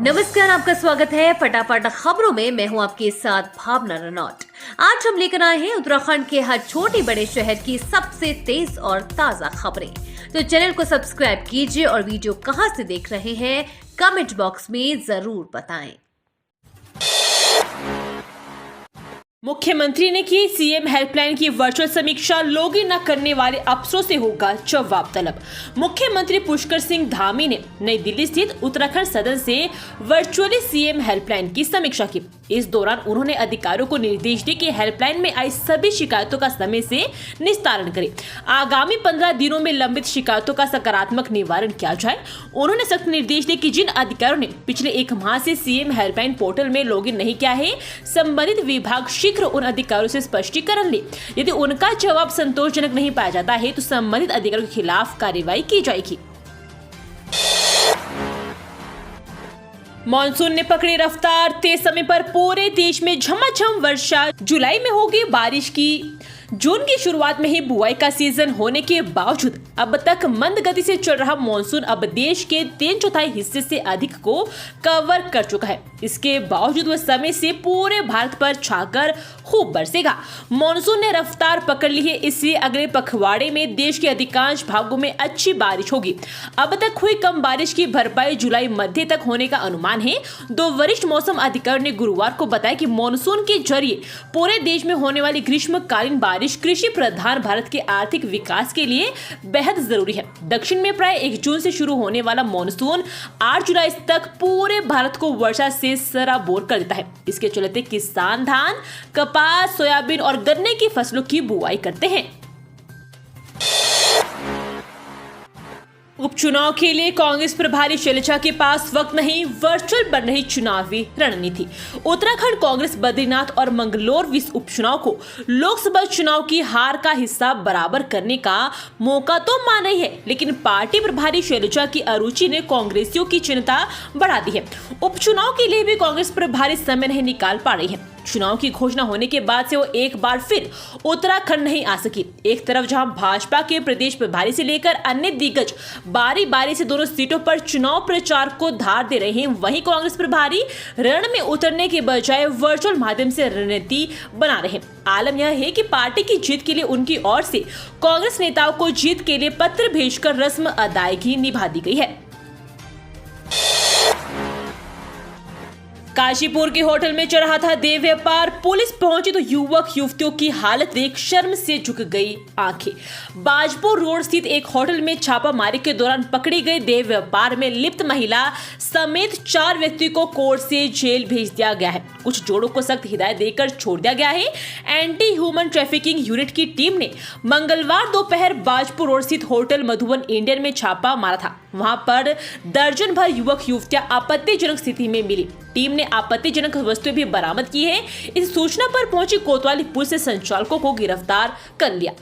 नमस्कार, आपका स्वागत है फटाफट खबरों में। मैं हूं आपके साथ भावना रनौत। आज हम लेकर आए हैं उत्तराखंड के हर छोटे बड़े शहर की सबसे तेज और ताजा खबरें। तो चैनल को सब्सक्राइब कीजिए और वीडियो कहां से देख रहे हैं कमेंट बॉक्स में जरूर बताएं। मुख्यमंत्री ने की सीएम हेल्पलाइन की वर्चुअल समीक्षा, लॉगिन न करने वाले अफसरों से होगा जवाब तलब। मुख्यमंत्री पुष्कर सिंह धामी ने नई दिल्ली स्थित उत्तराखंड सदन से वर्चुअली सीएम हेल्पलाइन की समीक्षा की। इस दौरान उन्होंने अधिकारियों को निर्देश दिए कि हेल्पलाइन में आई सभी शिकायतों का समय से निस्तारण करें। आगामी 15 दिनों में लंबित शिकायतों का सकारात्मक निवारण किया जाए। उन्होंने सख्त निर्देश दिए कि जिन अधिकारियों ने पिछले 1 माह से सीएम हेल्पलाइन पोर्टल में लॉगिन नहीं किया है, संबंधित विभाग शीघ्र उन अधिकारियों से स्पष्टीकरण ले। यदि उनका जवाब संतोषजनक नहीं पाया जाता है तो संबंधित अधिकारियों के खिलाफ कार्रवाई की जाएगी। मॉनसून ने पकड़ी रफ्तार, तेज समय पर पूरे देश में झमाझम वर्षा। जुलाई में होगी बारिश की। जून की शुरुआत में ही बुआई का सीजन होने के बावजूद अब तक मंद गति से चल रहा मॉनसून अब देश के 3/4 हिस्से से अधिक को कवर कर चुका है। इसके बावजूद वह समय से पूरे भारत पर छाकर खूब बरसेगा। मॉनसून ने रफ्तार पकड़ ली है, इसलिए अगले पखवाड़े में देश के अधिकांश भागों में अच्छी बारिश होगी। अब तक हुई कम बारिश की भरपाई जुलाई मध्य तक होने का अनुमान है। 2 वरिष्ठ मौसम अधिकारियों ने गुरुवार को बताया कि मॉनसून के जरिए पूरे देश में होने वाली ग्रीष्मकालीन बारिश कृषि प्रधान भारत के आर्थिक विकास के लिए बेहद जरूरी है। दक्षिण में प्राय 1 जून से शुरू होने वाला मॉनसून 8 जुलाई तक पूरे भारत को वर्षा से सराबोर कर देता है। इसके चलते किसान धान, कपास, सोयाबीन और गन्ने की फसलों की बुआई करते हैं। उपचुनाव के लिए कांग्रेस प्रभारी शैलजा के पास वक्त नहीं, वर्चुअल बन रही चुनावी रणनीति। उत्तराखंड कांग्रेस बद्रीनाथ और मंगलोर विस उपचुनाव को लोकसभा चुनाव की हार का हिस्सा बराबर करने का मौका तो मान रही है, लेकिन पार्टी प्रभारी शैलजा की अरुचि ने कांग्रेसियों की चिंता बढ़ा दी है। उपचुनाव के लिए भी कांग्रेस प्रभारी समय नहीं निकाल पा रही है। चुनाव की घोषणा होने के बाद से वो एक बार फिर उत्तराखंड नहीं आ सकी। एक तरफ जहां भाजपा के प्रदेश प्रभारी से लेकर अन्य दिग्गज बारी बारी से दोनों सीटों पर चुनाव प्रचार को धार दे रहे हैं, वहीं कांग्रेस प्रभारी रण में उतरने के बजाय वर्चुअल माध्यम से रणनीति बना रहे हैं। आलम यह है कि पार्टी की जीत के लिए उनकी ओर से कांग्रेस नेताओं को जीत के लिए पत्र भेजकर रस्म अदायगी निभा दी गई है। काशीपुर के होटल में चल रहा था देह व्यापार। पुलिस पहुंची तो युवक युवतियों की हालत देख शर्म से झुक गई आंखें। बाजपुर रोड स्थित एक होटल में छापामारी के दौरान पकड़ी गई देह व्यापार में लिप्त महिला समेत 4 व्यक्ति को कोर्ट से जेल भेज दिया गया है। कुछ जोड़ों को सख्त हिदायत देकर छोड़ दिया गया है। एंटी ह्यूमन ट्रैफिकिंग यूनिट की टीम ने मंगलवार दोपहर बाजपुर रोड स्थित होटल मधुबन इंडियन में छापा मारा था। वहां पर दर्जन भर युवक युवतियां आपत्तिजनक स्थिति में मिली। टीम ने आपत्तिजनक वस्तुएं भी बरामद की है। इस सूचना पर पहुंची कोतवाली पुलिस ने संचालकों को गिरफ्तार कर लिया।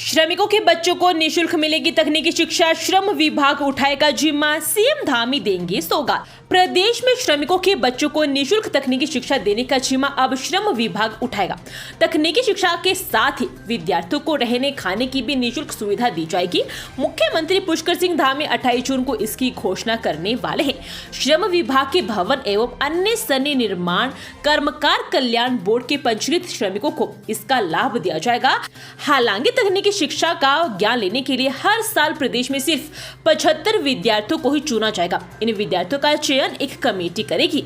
श्रमिकों के बच्चों को निःशुल्क मिलेगी तकनीकी शिक्षा, श्रम विभाग उठाएगा जिम्मा, सीएम धामी देंगे सौगात। प्रदेश में श्रमिकों के बच्चों को निःशुल्क तकनीकी शिक्षा देने का जिम्मा अब श्रम विभाग उठाएगा। तकनीकी शिक्षा के साथ ही विद्यार्थियों को रहने खाने की भी निःशुल्क सुविधा दी जाएगी। मुख्यमंत्री पुष्कर सिंह धामी 28 जून को इसकी घोषणा करने वाले हैं। श्रम विभाग के भवन एवं अन्य सन्नी निर्माण कर्मकार कल्याण बोर्ड के पंजीकृत श्रमिकों को इसका लाभ दिया जाएगा। हालांकि तकनीकी शिक्षा का ज्ञान लेने के लिए हर साल प्रदेश में सिर्फ 75 विद्यार्थियों को ही चुना जाएगा। इन विद्यार्थियों का चयन एक कमेटी करेगी।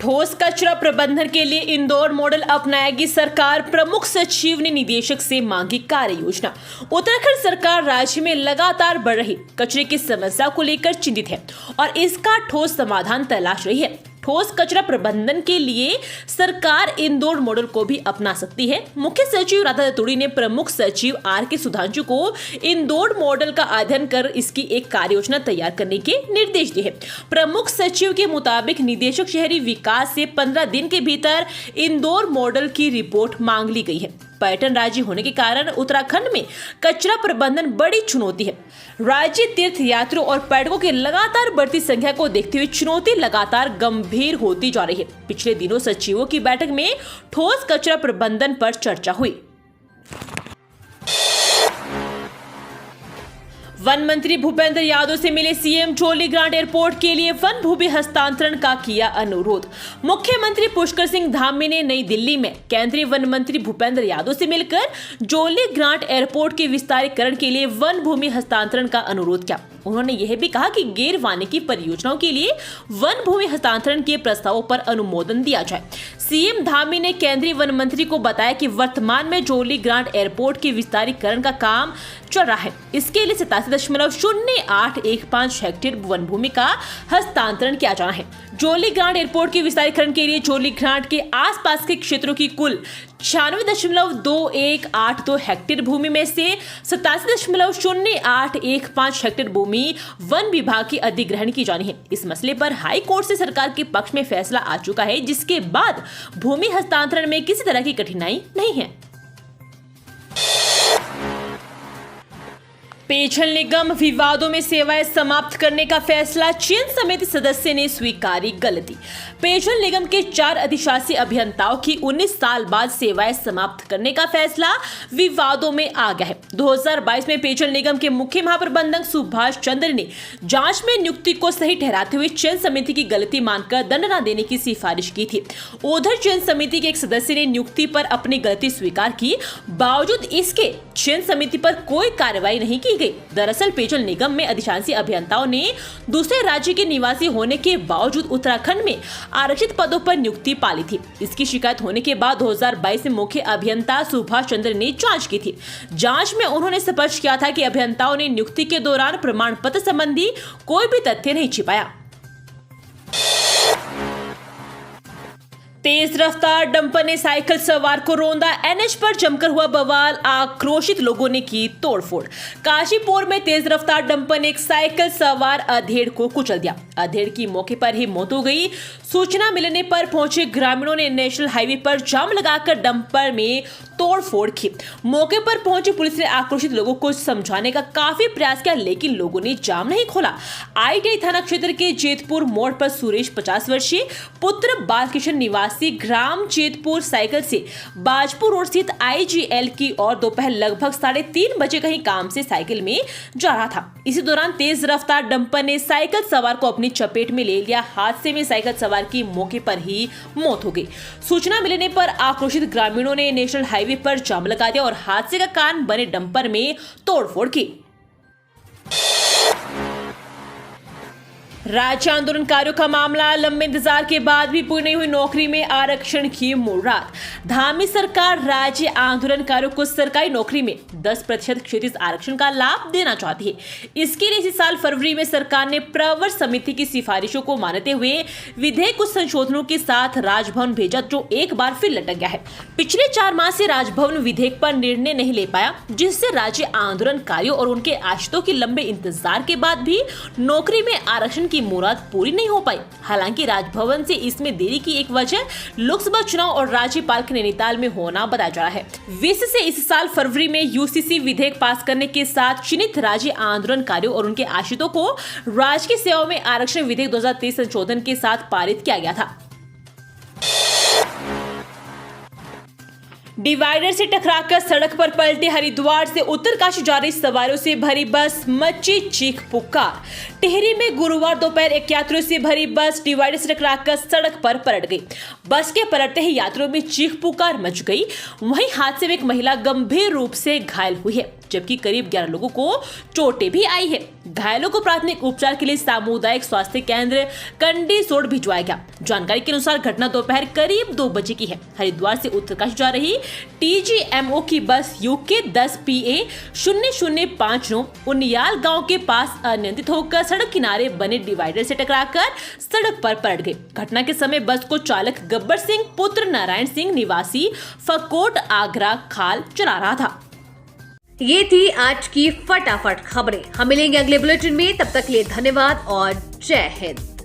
ठोस कचरा प्रबंधन के लिए इंदौर मॉडल अपनाएगी सरकार, प्रमुख सचिव ने निदेशक से मांगी कार्य योजना। उत्तराखंड सरकार राज्य में लगातार बढ़ रही कचरे की समस्या को लेकर चिंतित है और इसका ठोस समाधान तलाश रही है। ठोस कचरा प्रबंधन के लिए सरकार इंदौर मॉडल को भी अपना सकती है। मुख्य सचिव राधा दतुड़ी ने प्रमुख सचिव आर.के. सुधांशु को इंदौर मॉडल का अध्ययन कर इसकी एक कार्य योजना तैयार करने के निर्देश दिए हैं। प्रमुख सचिव के मुताबिक निदेशक शहरी विकास से 15 दिन के भीतर इंदौर मॉडल की रिपोर्ट मांग ली गई है। पर्यटन राज्य होने के कारण उत्तराखंड में कचरा प्रबंधन बड़ी चुनौती है। राज्य तीर्थ यात्रियों और पर्यटकों की लगातार बढ़ती संख्या को देखते हुए चुनौती लगातार गंभीर होती जा रही है। पिछले दिनों सचिवों की बैठक में ठोस कचरा प्रबंधन पर चर्चा हुई। वन मंत्री भूपेंद्र यादव से मिले सीएम, जोली ग्रांट एयरपोर्ट के लिए वन भूमि हस्तांतरण का किया अनुरोध। मुख्यमंत्री पुष्कर सिंह धामी ने नई दिल्ली में केंद्रीय वन मंत्री भूपेंद्र यादव से मिलकर जोली ग्रांट एयरपोर्ट के विस्तारीकरण के लिए वन भूमि हस्तांतरण का अनुरोध किया। उन्होंने यह भी कहा कि गैर वानिकी परियोजनाओं के लिए वन भूमि हस्तांतरण के प्रस्तावों पर अनुमोदन दिया जाए। सीएम धामी ने केंद्रीय वन मंत्री को बताया कि वर्तमान में जोली ग्रांट एयरपोर्ट के विस्तारीकरण का काम चल रहा है। इसके लिए 87.0815 हेक्टेयर वन भूमि का हस्तांतरण किया जाना है। जोली ग्रांट एयरपोर्ट के विस्तारीकरण के लिए जोली ग्रांट के आसपास के क्षेत्रों की कुल 96.2182 हेक्टेयर भूमि में से 87.0815 हेक्टेयर भूमि वन विभाग की अधिग्रहण की जानी है। इस मसले पर हाई कोर्ट से सरकार के पक्ष में फैसला आ चुका है, जिसके बाद भूमि हस्तांतरण में किसी तरह की कठिनाई नहीं है। पेयजल निगम विवादों में सेवाएं समाप्त करने का फैसला, चयन समिति सदस्य ने स्वीकारी गलती। पेयजल निगम के 4 अधिशासी अभियंताओं की 19 साल बाद सेवाएं समाप्त करने का फैसला विवादों में आ गया है। 2022 में पेयजल निगम के मुख्य महाप्रबंधक सुभाष चंद्र ने जांच में नियुक्ति को सही ठहराते हुए चयन समिति की गलती मानकर दंड न देने की सिफारिश की थी। उधर चयन समिति के एक सदस्य ने नियुक्ति पर अपनी गलती स्वीकार की, बावजूद इसके चयन समिति पर कोई कार्रवाई नहीं की गई। दरअसल पेयजल निगम में अधिशासी अभियंताओं ने दूसरे राज्य के निवासी होने के बावजूद उत्तराखंड में आरक्षित पदों पर नियुक्ति पाली थी। इसकी शिकायत होने के बाद 2022 में मुख्य अभियंता सुभाष चंद्र ने जांच की थी। जांच में उन्होंने स्पष्ट किया था कि अभियंताओं ने नियुक्ति के दौरान प्रमाण पत्र संबंधी कोई भी तथ्य नहीं छिपाया। तेज रफ्तार डंपर ने साइकिल सवार को रौंदा, एनएच पर जमकर हुआ बवाल, आक्रोशित लोगों ने की तोड़फोड़। काशीपुर में तेज रफ्तार डंपर ने एक साइकिल सवार अधेड़ को कुचल दिया। अधेड़ की मौके पर ही मौत हो गई। सूचना मिलने पर पहुंचे ग्रामीणों ने नेशनल हाईवे पर जाम लगाकर डंपर में तोड़फोड़ की। मौके पर पहुंची पुलिस ने आक्रोशित लोगों को समझाने का काफी प्रयास किया, लेकिन लोगों ने जाम नहीं खोला। आईटीआई थाना क्षेत्र के जेतपुर मोड़ पर सुरेश 50 वर्षीय पुत्र बालकिशन निवासी ग्राम जेतपुर साइकिल से बाजपुर रोड स्थित आईजीएल की और दोपहर लगभग 3:30 बजे कहीं काम से साइकिल में जा रहा था। इसी दौरान तेज रफ्तार डंपर ने साइकिल सवार को अपनी चपेट में ले लिया। हादसे में साइकिल सवार की मौके पर ही मौत हो गई। सूचना मिलने पर आक्रोशित ग्रामीणों ने नेशनल हाईवे पर जाम लगा दिया और हादसे का कारण बने डंपर में तोड़फोड़ की। राज्य आंदोलनकारियों का मामला, लंबे इंतजार के बाद भी पूरी नहीं हुई नौकरी में आरक्षण की मुराद। धामी सरकार राज्य आंदोलनकारियों को सरकारी नौकरी में 10% क्षैतिज आरक्षण का लाभ देना चाहती है। इसके लिए इसी साल फरवरी में सरकार ने प्रवर समिति की सिफारिशों को मानते हुए विधेयक कुछ संशोधनों के साथ राजभवन भेजा, जो एक बार फिर लटक गया है। पिछले 4 माह से राजभवन विधेयक पर निर्णय नहीं ले पाया, जिससे राज्य आंदोलनकारियों और उनके आश्रितों के लंबे इंतजार के बाद भी नौकरी में आरक्षण की मुराद पूरी नहीं हो पाई। हालांकि राजभवन से इसमें देरी की एक वजह लोकसभा चुनाव और राज्यपाल के नैनीताल में होना बताया जा रहा है। विश्व से इस साल फरवरी में यूसीसी विधेयक पास करने के साथ चयनित राज्य आंदोलनकारियों और उनके आश्रितों को राजकीय सेवाओं में आरक्षण विधेयक 2023 संशोधन के साथ पारित किया गया था। डिवाइडर से टकराकर सड़क पर पलटे हरिद्वार से उत्तरकाशी जा रही सवारियों से भरी बस, मची चीख पुकार। टिहरी में गुरुवार दोपहर एक यात्रियों से भरी बस डिवाइडर से टकराकर सड़क पर पलट गई। बस के पलटते ही यात्रियों में चीख पुकार मच गई। वहीं हादसे में एक महिला गंभीर रूप से घायल हुई है, जबकि करीब 11 लोगों को चोटें भी आई है। घायलों को प्राथमिक उपचार के लिए सामुदायिक स्वास्थ्य केंद्र कंडीसोड़ भिजवाया गया। जानकारी के अनुसार घटना दोपहर करीब 2 बजे की है। हरिद्वार से उत्तरकाशी जा रही टीजीएमओ की बस यूके 10 PA 0059 उनियाल गांव के पास अनियंत्रित होकर सड़क किनारे बने डिवाइडर से टकराकर सड़क पर पलट गई। घटना के समय बस को चालक गब्बर सिंह पुत्र नारायण सिंह निवासी फकोट आगरा खाल चला रहा था। ये थी आज की फटाफट खबरें। हम मिलेंगे अगले बुलेटिन में, तब तक के लिए धन्यवाद और जय हिंद।